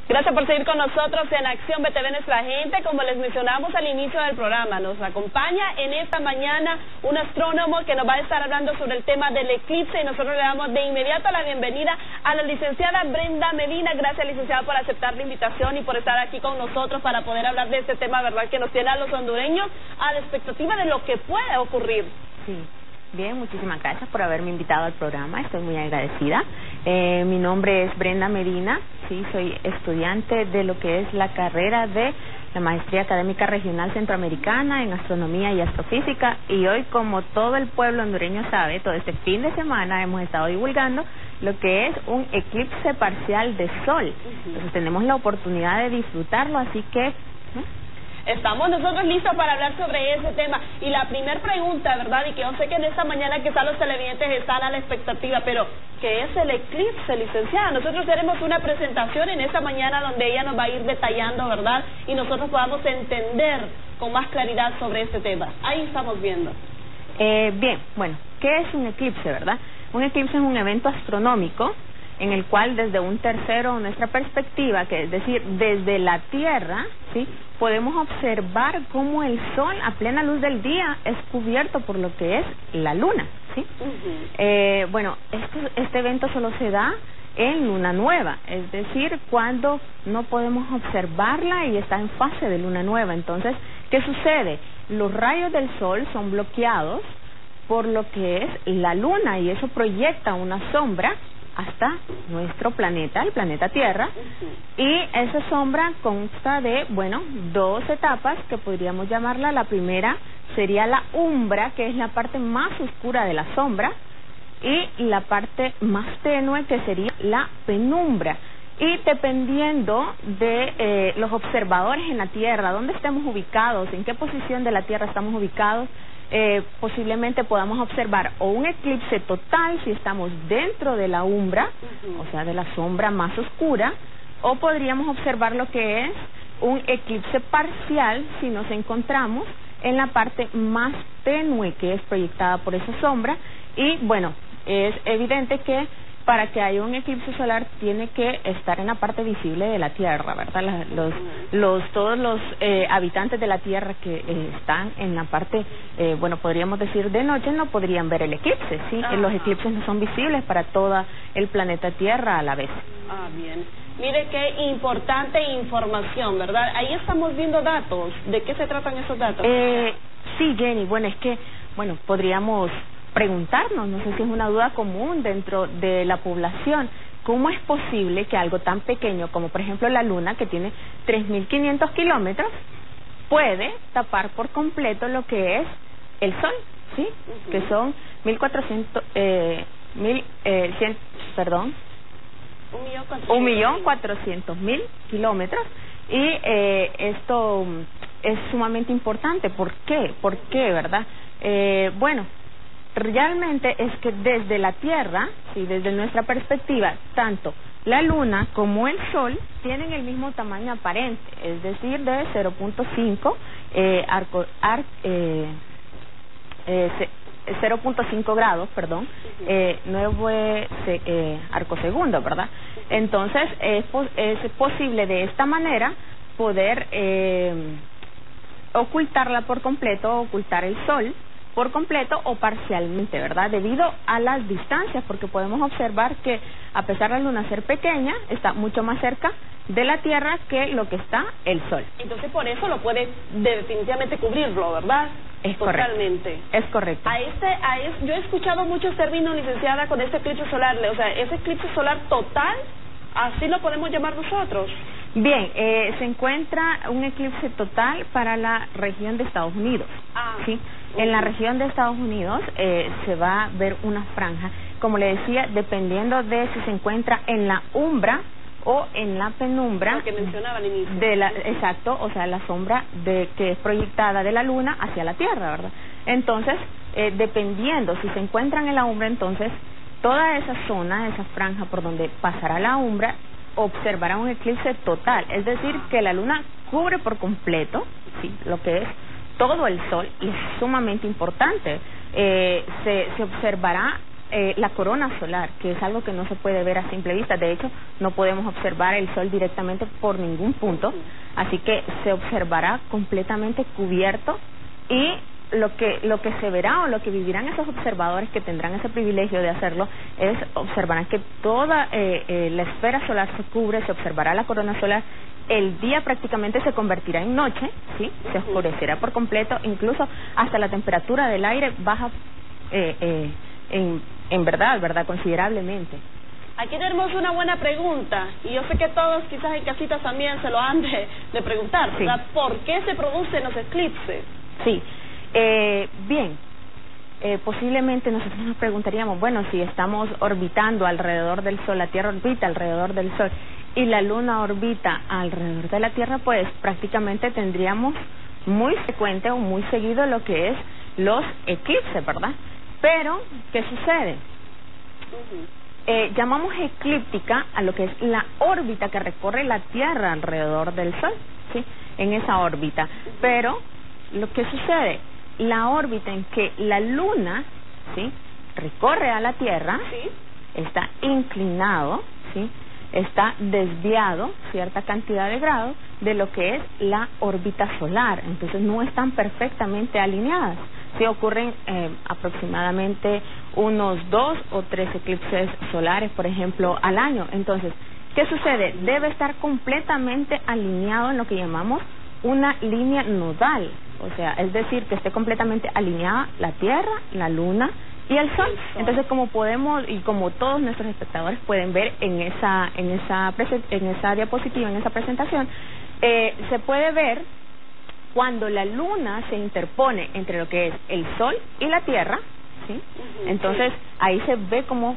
Gracias por seguir con nosotros en Acción BTV Nuestra Gente. Como les mencionamos al inicio del programa, nos acompaña en esta mañana un astrónomo que nos va a estar hablando sobre el tema del eclipse, y nosotros le damos de inmediato la bienvenida a la licenciada Brenda Medina. Gracias, licenciada, por aceptar la invitación y por estar aquí con nosotros para poder hablar de este tema, ¿verdad?, que nos tiene a los hondureños a la expectativa de lo que puede ocurrir. Sí. Bien, muchísimas gracias por haberme invitado al programa, estoy muy agradecida. Mi nombre es Brenda Medina, sí, soy estudiante de lo que es la carrera de la Maestría Académica Regional Centroamericana en Astronomía y Astrofísica, y hoy, como todo el pueblo hondureño sabe, todo este fin de semana hemos estado divulgando lo que es un eclipse parcial de sol. Entonces tenemos la oportunidad de disfrutarlo, así que estamos nosotros listos para hablar sobre ese tema. Y la primera pregunta, ¿verdad?, y que yo sé que en esta mañana quizás los televidentes están a la expectativa, pero ¿qué es el eclipse, licenciada? Nosotros haremos una presentación en esta mañana donde ella nos va a ir detallando, ¿verdad?, y nosotros podamos entender con más claridad sobre este tema. Ahí estamos viendo. Bien, bueno, ¿qué es un eclipse, verdad? Un eclipse es un evento astronómico en el cual, desde un tercero, nuestra perspectiva, que es decir, desde la Tierra, ¿sí?, podemos observar cómo el Sol, a plena luz del día, es cubierto por lo que es la Luna, ¿sí? Bueno, este evento solo se da en luna nueva, es decir, cuando no podemos observarla y está en fase de luna nueva. Entonces, ¿qué sucede? Los rayos del Sol son bloqueados por lo que es la Luna, y eso proyecta una sombra hasta nuestro planeta, el planeta Tierra, y esa sombra consta de, bueno, dos etapas que podríamos llamarla. La primera sería la umbra, que es la parte más oscura de la sombra, y la parte más tenue, que sería la penumbra. Y dependiendo de los observadores en la Tierra, dónde estemos ubicados, en qué posición de la Tierra estamos ubicados, posiblemente podamos observar o un eclipse total si estamos dentro de la umbra, o sea, de la sombra más oscura, o podríamos observar lo que es un eclipse parcial si nos encontramos en la parte más tenue, que es proyectada por esa sombra. Y bueno, es evidente que para que haya un eclipse solar tiene que estar en la parte visible de la Tierra, ¿verdad? Todos los habitantes de la Tierra que están en la parte, bueno, podríamos decir de noche, no podrían ver el eclipse, ¿sí? Los eclipses no son visibles para todo el planeta Tierra a la vez. Ah, bien. Mire qué importante información, ¿verdad? Ahí estamos viendo datos. ¿De qué se tratan esos datos? Sí, Jenny, bueno, es que, bueno, podríamos preguntarnos, no sé si es una duda común dentro de la población, ¿cómo es posible que algo tan pequeño como, por ejemplo, la Luna, que tiene 3.500 kilómetros, puede tapar por completo lo que es el Sol, ¿sí? Que son 1.400.000 kilómetros, y esto es sumamente importante. ¿Por qué? ¿Por qué, verdad? Bueno, realmente es que desde la Tierra, y desde nuestra perspectiva, tanto la Luna como el Sol tienen el mismo tamaño aparente, es decir, de 0.5 0.5 grados, perdón, 9 arcosegundos, ¿verdad? Entonces, es posible de esta manera poder ocultarla por completo, ocultar el Sol por completo o parcialmente, ¿verdad? Debido a las distancias, porque podemos observar que, a pesar de la Luna ser pequeña, está mucho más cerca de la Tierra que lo que está el Sol. Entonces, por eso lo puede definitivamente cubrirlo, ¿verdad? Es totalmente. Correcto. Es correcto. Yo he escuchado muchos términos, licenciada, con este eclipse solar. O sea, ese eclipse solar total, así lo podemos llamar nosotros. Bien, se encuentra un eclipse total para la región de Estados Unidos. ¿Sí? En la región de Estados Unidos se va a ver una franja, como le decía, dependiendo de si se encuentra en la umbra o en la penumbra. Lo que mencionaba al inicio. Exacto, o sea, la sombra que es proyectada de la Luna hacia la Tierra, ¿verdad? Entonces, dependiendo si se encuentran en la umbra, entonces toda esa zona, esa franja por donde pasará la umbra, observará un eclipse total, es decir, que la Luna cubre por completo, ¿sí?, lo que es todo el Sol, y es sumamente importante. Se observará la corona solar, que es algo que no se puede ver a simple vista. De hecho, no podemos observar el Sol directamente por ningún punto, así que se observará completamente cubierto, y lo que se verá o lo que vivirán esos observadores que tendrán ese privilegio de hacerlo es observarán que toda la esfera solar se cubre, se observará la corona solar. El día prácticamente se convertirá en noche, ¿sí? Se oscurecerá por completo, incluso hasta la temperatura del aire baja en verdad, considerablemente. Aquí tenemos una buena pregunta, y yo sé que todos quizás en casitas también se lo han de preguntar, sí. ¿verdad? ¿Por qué se producen los eclipses? Sí, bien, posiblemente nosotros nos preguntaríamos, bueno, si estamos orbitando alrededor del Sol, la Tierra orbita alrededor del Sol y la Luna orbita alrededor de la Tierra, pues prácticamente tendríamos muy frecuente o muy seguido lo que es los eclipses, ¿verdad? Pero, ¿qué sucede? Llamamos eclíptica a lo que es la órbita que recorre la Tierra alrededor del Sol, ¿sí? En esa órbita. Pero, lo que sucede, la órbita en que la Luna, ¿sí?, recorre a la Tierra, ¿sí?, está inclinado, ¿sí?, está desviado cierta cantidad de grados de lo que es la órbita solar. Entonces no están perfectamente alineadas. Sí, ocurren aproximadamente unos 2 o 3 eclipses solares, por ejemplo, al año. Entonces, ¿qué sucede? Debe estar completamente alineado en lo que llamamos una línea nodal, o sea, es decir, que esté completamente alineada la Tierra, la Luna y el Sol. Entonces, como podemos y como todos nuestros espectadores pueden ver en esa diapositiva, en esa presentación, se puede ver cuando la Luna se interpone entre lo que es el Sol y la Tierra, ¿sí? Entonces, ahí se ve como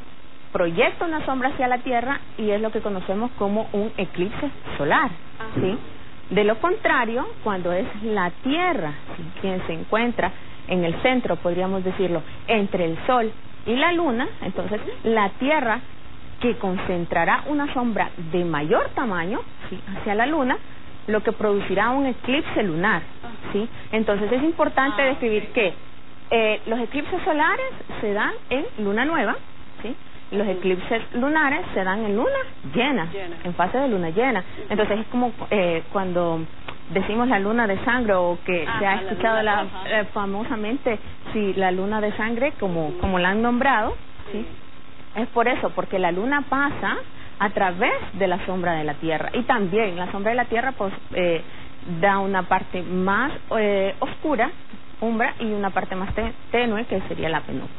proyecta una sombra hacia la Tierra y es lo que conocemos como un eclipse solar, ¿sí? De lo contrario, cuando es la Tierra, ¿sí?, quien se encuentra en el centro, podríamos decirlo, entre el Sol y la Luna, entonces la Tierra, que concentrará una sombra de mayor tamaño, ¿sí?, hacia la Luna, lo que producirá un eclipse lunar, ¿sí? Entonces es importante describir que los eclipses solares se dan en luna nueva, ¿sí? Los eclipses lunares se dan en luna llena, en fase de luna llena. Entonces es como cuando decimos la luna de sangre, o que se ha escuchado famosamente, sí, la luna de sangre, como la han nombrado, ¿sí? Es por eso, porque la luna pasa a través de la sombra de la Tierra, y también la sombra de la Tierra pues da una parte más oscura, umbra, y una parte más tenue, que sería la penumbra.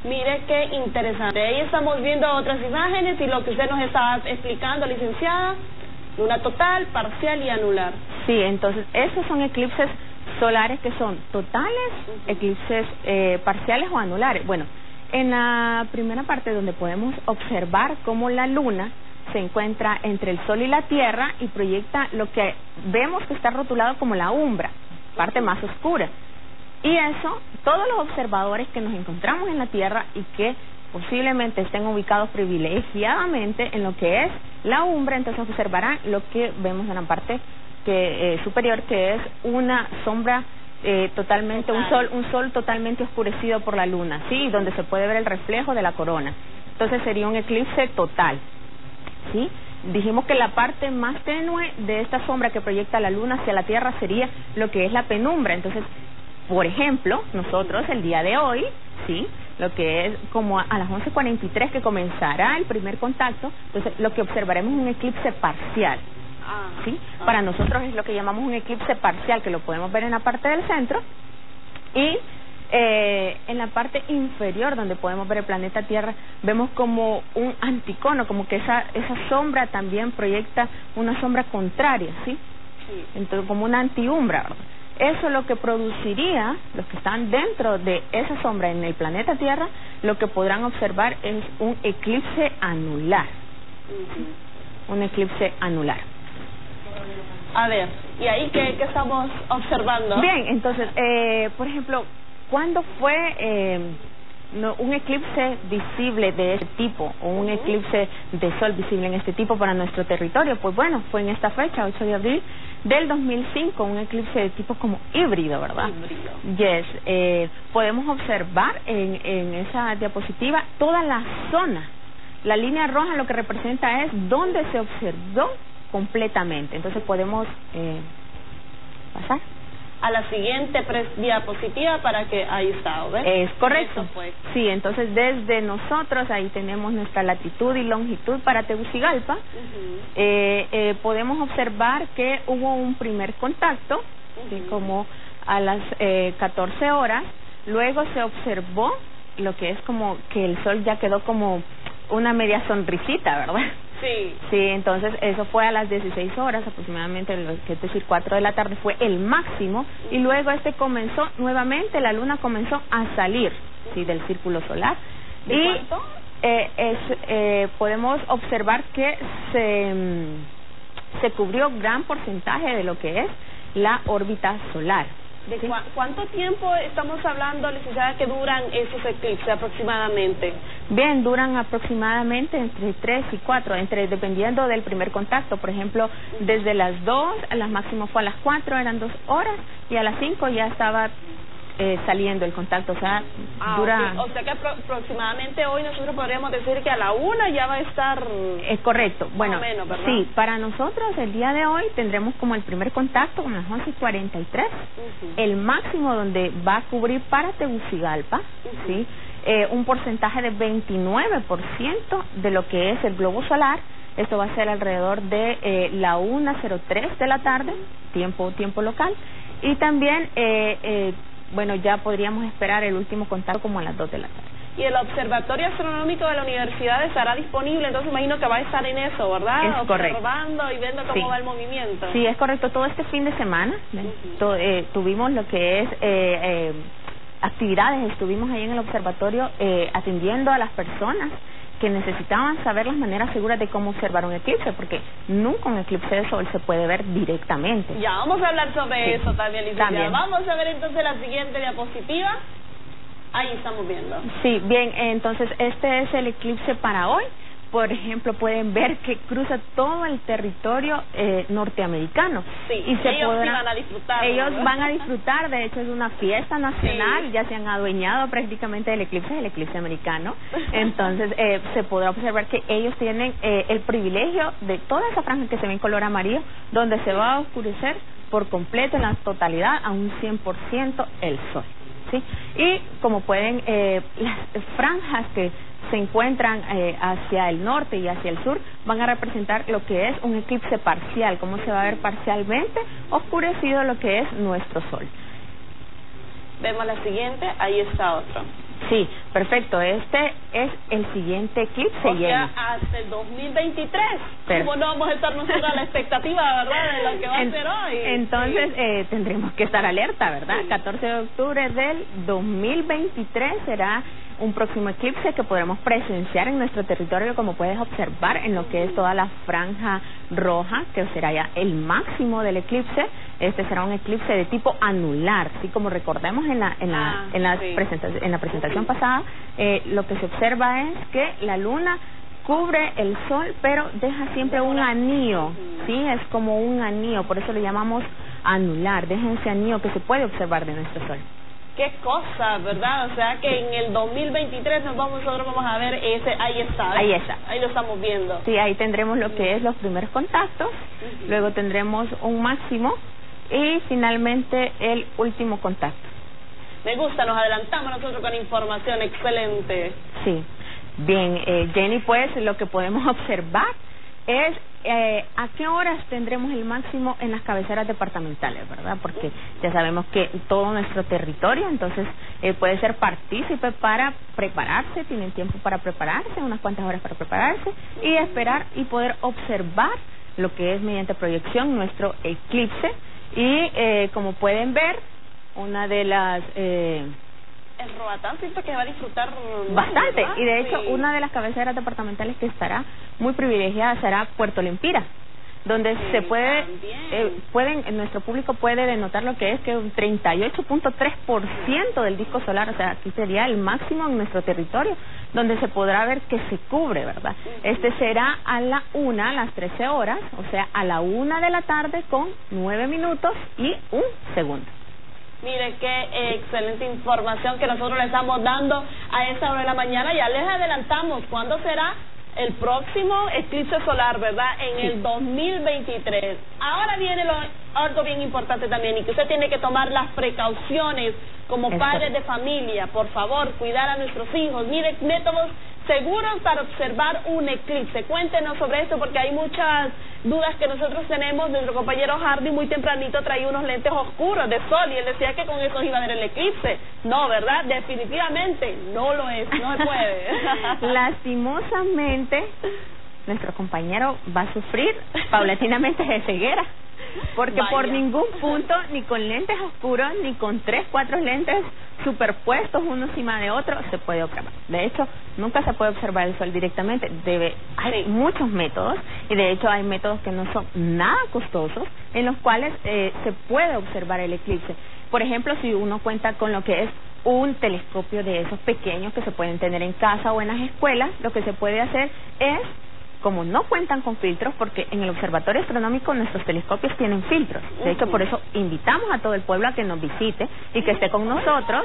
Mire qué interesante. Ahí estamos viendo otras imágenes y lo que usted nos está explicando, licenciada, luna total, parcial y anular. Sí, entonces esos son eclipses solares que son totales, eclipses parciales o anulares. Bueno, en la primera parte, donde podemos observar cómo la Luna se encuentra entre el Sol y la Tierra y proyecta lo que vemos que está rotulado como la umbra, parte más oscura. Y eso, todos los observadores que nos encontramos en la Tierra y que posiblemente estén ubicados privilegiadamente en lo que es la umbra, entonces observarán lo que vemos en la parte superior, que es una sombra totalmente, un sol totalmente oscurecido por la Luna, sí, donde se puede ver el reflejo de la corona. Entonces sería un eclipse total, ¿sí? Dijimos que la parte más tenue de esta sombra que proyecta la Luna hacia la Tierra sería lo que es la penumbra. Entonces, por ejemplo, nosotros el día de hoy, sí, lo que es como a las 11:43 que comenzará el primer contacto, entonces lo que observaremos es un eclipse parcial, ¿sí? Para nosotros es lo que llamamos un eclipse parcial, que lo podemos ver en la parte del centro, y en la parte inferior, donde podemos ver el planeta Tierra, vemos como un anticono, como que esa sombra también proyecta una sombra contraria, ¿sí? Entonces, como una antiumbra, ¿verdad? Eso lo que produciría, los que están dentro de esa sombra en el planeta Tierra, lo que podrán observar es un eclipse anular. Un eclipse anular. A ver, ¿y ahí qué estamos observando? Bien, entonces, por ejemplo, ¿cuándo fue un eclipse visible de este tipo o un eclipse de sol visible en este tipo para nuestro territorio. Pues bueno, fue en esta fecha, 8 de abril del 2005, un eclipse de tipo como híbrido, ¿verdad? Híbrido. Yes. Podemos observar en esa diapositiva toda la zona. La línea roja lo que representa es donde se observó completamente. Entonces podemos pasar a la siguiente diapositiva para que ahí está, ¿ves? Es correcto. Sí, entonces desde nosotros ahí tenemos nuestra latitud y longitud para Tegucigalpa. Podemos observar que hubo un primer contacto, ¿sí? Como a las 14 horas. Luego se observó lo que es como que el sol ya quedó como una media sonrisita, ¿verdad? Sí. Sí, entonces eso fue a las 16 horas aproximadamente, es decir, 4 de la tarde fue el máximo, y luego comenzó nuevamente, la luna comenzó a salir, sí, del círculo solar. ¿De cuánto? Podemos observar que se cubrió gran porcentaje de lo que es la órbita solar. ¿De cuánto tiempo estamos hablando, licenciada, que duran esos eclipses aproximadamente? Bien, duran aproximadamente entre 3 y 4, dependiendo del primer contacto. Por ejemplo, desde las 2, a las máximo fue a las 4, eran 2 horas, y a las 5 ya estaba saliendo el contacto, o sea, dura... Okay. O sea que aproximadamente hoy nosotros podríamos decir que a la 1 ya va a estar... Es correcto, bueno, más o menos, ¿verdad? Sí, para nosotros el día de hoy tendremos como el primer contacto como a las 11:43, el máximo donde va a cubrir para Tegucigalpa, ¿sí? Un porcentaje de 29% de lo que es el globo solar. Esto va a ser alrededor de la 1:03 de la tarde, tiempo local, y también bueno, ya podríamos esperar el último contacto como a las 2 de la tarde. Y el Observatorio Astronómico de la Universidad estará disponible, entonces imagino que va a estar en eso, ¿verdad? Es correcto. Observando y viendo cómo va el movimiento. Sí, es correcto. Todo este fin de semana tuvimos lo que es actividades, estuvimos ahí en el observatorio atendiendo a las personas que necesitaban saber las maneras seguras de cómo observar un eclipse, porque nunca un eclipse de sol se puede ver directamente. Ya, vamos a hablar sobre eso también, licenciada. Vamos a ver entonces la siguiente diapositiva. Ahí estamos viendo. Sí, bien, entonces este es el eclipse para hoy. Por ejemplo, pueden ver que cruza todo el territorio norteamericano. Sí, y ellos van a disfrutar. Ellos van a disfrutar, de hecho es una fiesta nacional, ya se han adueñado prácticamente del eclipse, el eclipse americano. Entonces se podrá observar que ellos tienen el privilegio de toda esa franja que se ve en color amarillo, donde se va a oscurecer por completo en la totalidad a un 100% el sol. ¿Sí? Y como pueden, las franjas que se encuentran hacia el norte y hacia el sur van a representar lo que es un eclipse parcial, cómo se va a ver parcialmente oscurecido lo que es nuestro sol. Vemos la siguiente, ahí está otro. Sí, perfecto. Este es el siguiente eclipse. O sea, hasta el 2023. ¿Cómo no vamos a estar nosotros a la expectativa, verdad, de lo que va a ser hoy? Entonces, tendremos que estar alerta, ¿verdad? 14 de octubre del 2023 será un próximo eclipse que podremos presenciar en nuestro territorio, como puedes observar en lo que es toda la franja roja, que será ya el máximo del eclipse. Este será un eclipse de tipo anular, ¿sí? Como recordemos en la presentación pasada, lo que se observa es que la luna cubre el sol, pero deja siempre un anillo, ¿sí? Es como un anillo, por eso le llamamos anular, deja ese anillo que se puede observar de nuestro sol. Qué cosa, ¿verdad? O sea que en el 2023 nosotros vamos a ver ese, ahí está. Ahí está. Ahí lo estamos viendo. Sí, ahí tendremos lo que es los primeros contactos, luego tendremos un máximo y finalmente el último contacto. Me gusta, nos adelantamos nosotros con información, excelente. Sí, bien, Jenny, pues lo que podemos observar es a qué horas tendremos el máximo en las cabeceras departamentales, ¿verdad? Porque ya sabemos que todo nuestro territorio, entonces puede ser partícipe para prepararse, tienen tiempo para prepararse, unas cuantas horas para prepararse y esperar y poder observar lo que es mediante proyección nuestro eclipse. Y como pueden ver, una de las... el Roatán siento que va a disfrutar bastante, ¿verdad? Y de hecho una de las cabeceras departamentales que estará muy privilegiada será Puerto Lempira. donde se puede, nuestro público puede denotar lo que es que un 38.3% del disco solar, o sea, aquí sería el máximo en nuestro territorio, donde se podrá ver que se cubre, ¿verdad? Este será a las 13 horas, o sea, a la 1 de la tarde con 9 minutos y 1 segundo. Mire qué excelente información que nosotros le estamos dando a esta hora de la mañana. Ya les adelantamos cuándo será el próximo eclipse solar, ¿verdad? En el 2023. Ahora viene algo bien importante también, y que usted tiene que tomar las precauciones como padres de familia. Por favor, cuidar a nuestros hijos. Mire, métodos seguros para observar un eclipse. Cuéntenos sobre esto, porque hay muchas dudas que nosotros tenemos. Nuestro compañero Hardy muy tempranito traía unos lentes oscuros de sol y él decía que con eso iba a ver el eclipse. No, ¿verdad? Definitivamente no lo es, no se puede. Lastimosamente, nuestro compañero va a sufrir paulatinamente de ceguera, porque por ningún punto, ni con lentes oscuros, ni con 3, 4 lentes superpuestos uno encima de otro, se puede observar. De hecho, nunca se puede observar el sol directamente. Hay muchos métodos, y de hecho hay métodos que no son nada costosos, en los cuales se puede observar el eclipse. Por ejemplo, si uno cuenta con lo que es un telescopio de esos pequeños que se pueden tener en casa o en las escuelas, lo que se puede hacer es, como no cuentan con filtros, porque en el Observatorio Astronómico nuestros telescopios tienen filtros. De hecho, por eso invitamos a todo el pueblo a que nos visite y que esté con nosotros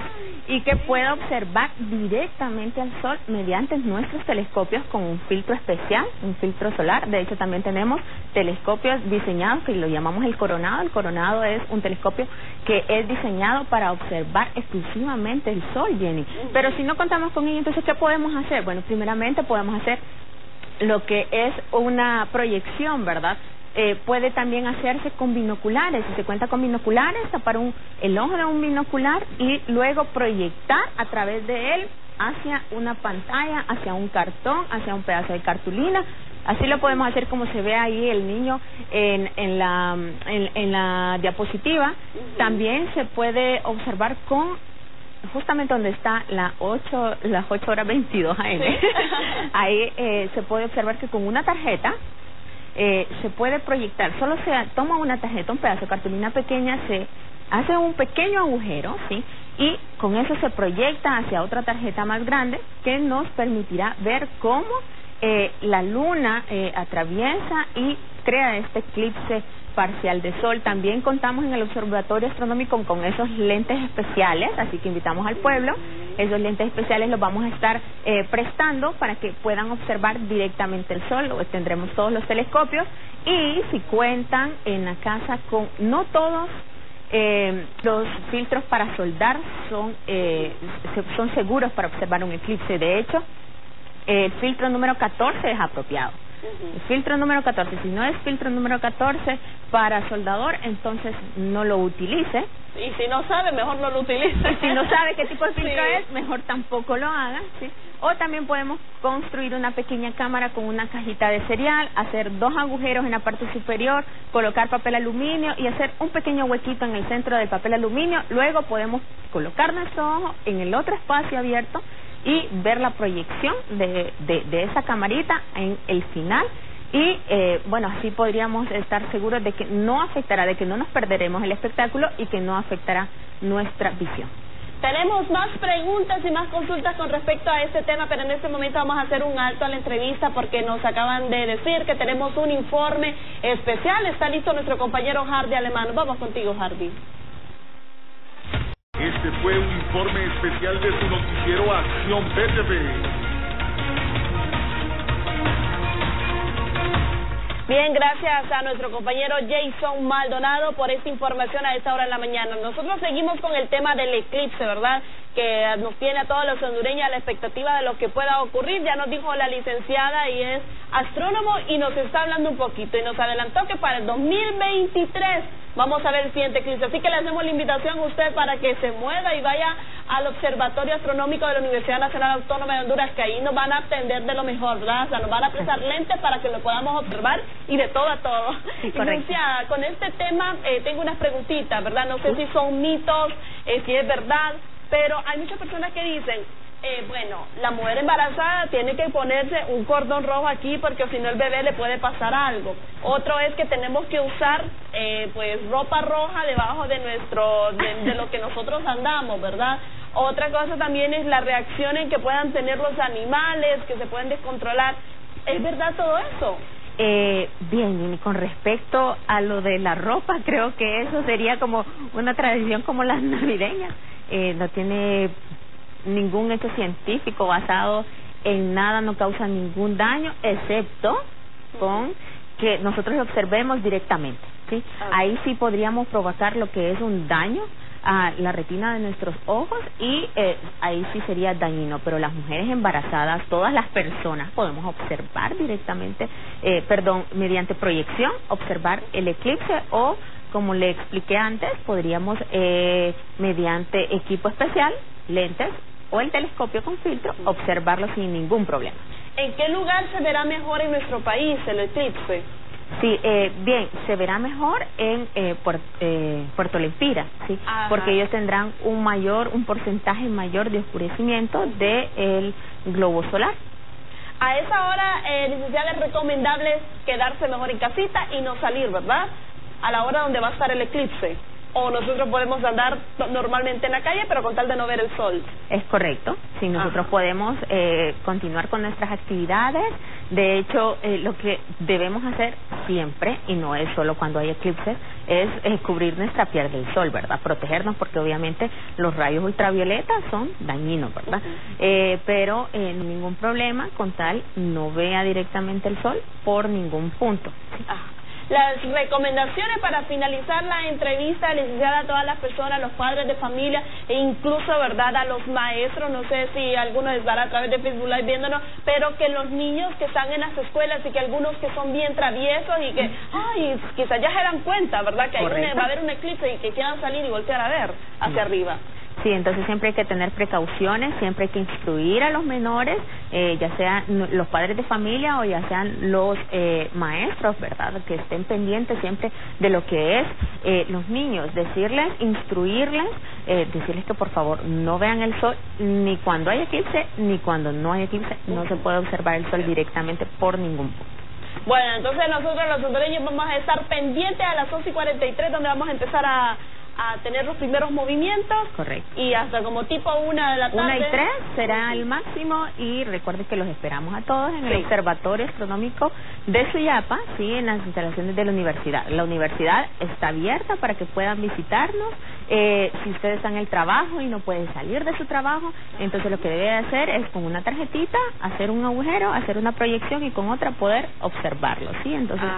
y que pueda observar directamente al sol mediante nuestros telescopios con un filtro especial, un filtro solar. De hecho, también tenemos telescopios diseñados que lo llamamos el Coronado. El Coronado es un telescopio que es diseñado para observar exclusivamente el sol, Jenny. Pero si no contamos con ello, entonces, ¿qué podemos hacer? Bueno, primeramente podemos hacer lo que es una proyección, ¿verdad? Puede también hacerse con binoculares. Si se cuenta con binoculares, tapar el ojo de un binocular y luego proyectar a través de él hacia una pantalla, hacia un cartón, hacia un pedazo de cartulina. Así lo podemos hacer como se ve ahí el niño en la diapositiva. También se puede observar con justamente donde está las 8:22 AM. Ahí se puede observar que con una tarjeta se puede proyectar. Solo se toma una tarjeta, un pedazo de cartulina pequeña, se hace un pequeño agujero, ¿sí? Y con eso se proyecta hacia otra tarjeta más grande que nos permitirá ver cómo la luna atraviesa y crea este eclipse parcial de sol. También contamos en el Observatorio Astronómico con esos lentes especiales, así que invitamos al pueblo. Esos lentes especiales los vamos a estar prestando para que puedan observar directamente el sol. Tendremos todos los telescopios, y si cuentan en la casa con, no todos los filtros para soldar son seguros para observar un eclipse. De hecho, el filtro número 14 es apropiado. El filtro número 14, si no es filtro número 14 para soldador, entonces no lo utilice. Y si no sabe, mejor no lo utilice. Si no sabe qué tipo de filtro es, mejor tampoco lo haga, ¿sí? O también podemos construir una pequeña cámara con una cajita de cereal, hacer 2 agujeros en la parte superior, colocar papel aluminio y hacer un pequeño huequito en el centro del papel aluminio. Luego podemos colocar nuestro ojo en el otro espacio abierto y ver la proyección de esa camarita en el final. Y bueno, así podríamos estar seguros de que no afectará, de que no nos perderemos el espectáculo y que no afectará nuestra visión. Tenemos más preguntas y más consultas con respecto a este tema, pero en este momento vamos a hacer un alto a la entrevista porque nos acaban de decir que tenemos un informe especial. Está listo nuestro compañero Hardy Alemán. Vamos contigo, Hardy. Este fue un informe especial de su noticiero Acción BTV. Bien, gracias a nuestro compañero Jason Maldonado por esta información a esta hora de la mañana. Nosotros seguimos con el tema del eclipse, ¿verdad?, que nos tiene a todos los hondureños a la expectativa de lo que pueda ocurrir. Ya nos dijo la licenciada y es astrónomo y nos está hablando un poquito y nos adelantó que para el 2023 vamos a ver el siguiente eclipse. Así que le hacemos la invitación a usted para que se mueva y vaya al Observatorio Astronómico de la Universidad Nacional Autónoma de Honduras, que ahí nos van a atender de lo mejor, ¿verdad? O sea, nos van a prestar lentes para que lo podamos observar y de todo a todo. Sí, licenciada, con este tema tengo unas preguntitas, ¿verdad? No sé si son mitos, si es verdad, pero hay muchas personas que dicen, Bueno, la mujer embarazada tiene que ponerse un cordón rojo aquí porque si no el bebé le puede pasar algo. Otro es que tenemos que usar pues ropa roja debajo de de lo que nosotros andamos, ¿verdad? Otra cosa también es la reacción en que puedan tener los animales, que se pueden descontrolar. ¿Es verdad todo eso? Bien, y con respecto a lo de la ropa, creo que eso sería como una tradición como las navideñas. No tiene ningún hecho científico basado en nada, no causa ningún daño, excepto con que nosotros lo observemos directamente, ¿sí? Ahí sí podríamos provocar lo que es un daño a la retina de nuestros ojos y ahí sí sería dañino, pero las mujeres embarazadas, todas las personas podemos observar directamente, mediante proyección, observar el eclipse o, como le expliqué antes, podríamos mediante equipo especial, lentes o el telescopio con filtro, observarlo sin ningún problema. ¿En qué lugar se verá mejor en nuestro país el eclipse? Sí, bien, se verá mejor en Puerto Lempira, ¿sí? Porque ellos tendrán un porcentaje mayor de oscurecimiento del globo solar. A esa hora, licenciada, es recomendable quedarse mejor en casita y no salir, ¿verdad? A la hora donde va a estar el eclipse. O nosotros podemos andar normalmente en la calle, pero con tal de no ver el sol. Es correcto. Sí, nosotros podemos continuar con nuestras actividades. De hecho, lo que debemos hacer siempre, y no es solo cuando hay eclipses, es cubrir nuestra piel del sol, ¿verdad? Protegernos, porque obviamente los rayos ultravioletas son dañinos, ¿verdad? Pero ningún problema con tal no vea directamente el sol por ningún punto, ¿sí? Las recomendaciones para finalizar la entrevista, licenciada, a todas las personas, los padres de familia e incluso, ¿verdad?, a los maestros, no sé si algunos estará a través de Facebook Live viéndonos, pero que los niños que están en las escuelas y que algunos que son bien traviesos y que, quizás ya se dan cuenta, ¿verdad?, que va a haber un eclipse y que quieran salir y voltear a ver hacia arriba. Sí, entonces siempre hay que tener precauciones, siempre hay que instruir a los menores, ya sean los padres de familia o ya sean los maestros, ¿verdad?, que estén pendientes siempre de lo que es los niños, instruirles, decirles que por favor no vean el sol ni cuando hay eclipse ni cuando no hay eclipse, no se puede observar el sol directamente por ningún punto. Bueno, entonces nosotros los hondureños vamos a estar pendientes a las 11:43 donde vamos a empezar a tener los primeros movimientos. Correcto. Y hasta como tipo 1 de la tarde. 1:03 será el máximo y recuerden que los esperamos a todos en el Observatorio Astronómico de Suyapa, sí, en las instalaciones de la universidad. La universidad está abierta para que puedan visitarnos. Si ustedes están en el trabajo y no pueden salir de su trabajo, entonces lo que debe hacer es con una tarjetita hacer un agujero, hacer una proyección y con otra poder observarlo, ¿sí? Entonces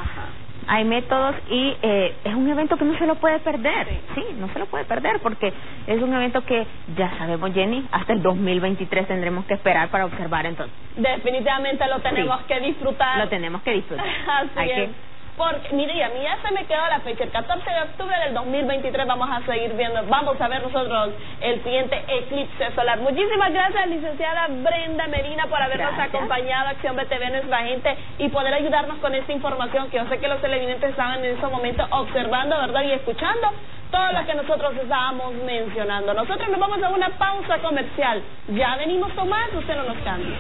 hay métodos y es un evento que no se lo puede perder, sí, no se lo puede perder porque es un evento que ya sabemos, Jenny, hasta el 2023 tendremos que esperar para observar, entonces. Definitivamente lo tenemos que disfrutar. Lo tenemos que disfrutar. Así es. Porque, mire, a mí ya se me quedó la fecha, el 14 de octubre del 2023 vamos a seguir viendo, vamos a ver nosotros el siguiente eclipse solar. Muchísimas gracias, licenciada Brenda Medina, por habernos acompañado a Acción BTV, nuestra gente, y poder ayudarnos con esta información que yo sé que los televidentes estaban en ese momento observando, ¿verdad?, y escuchando todo lo que nosotros estábamos mencionando. Nosotros nos vamos a una pausa comercial, ya venimos con más, usted no nos cambie.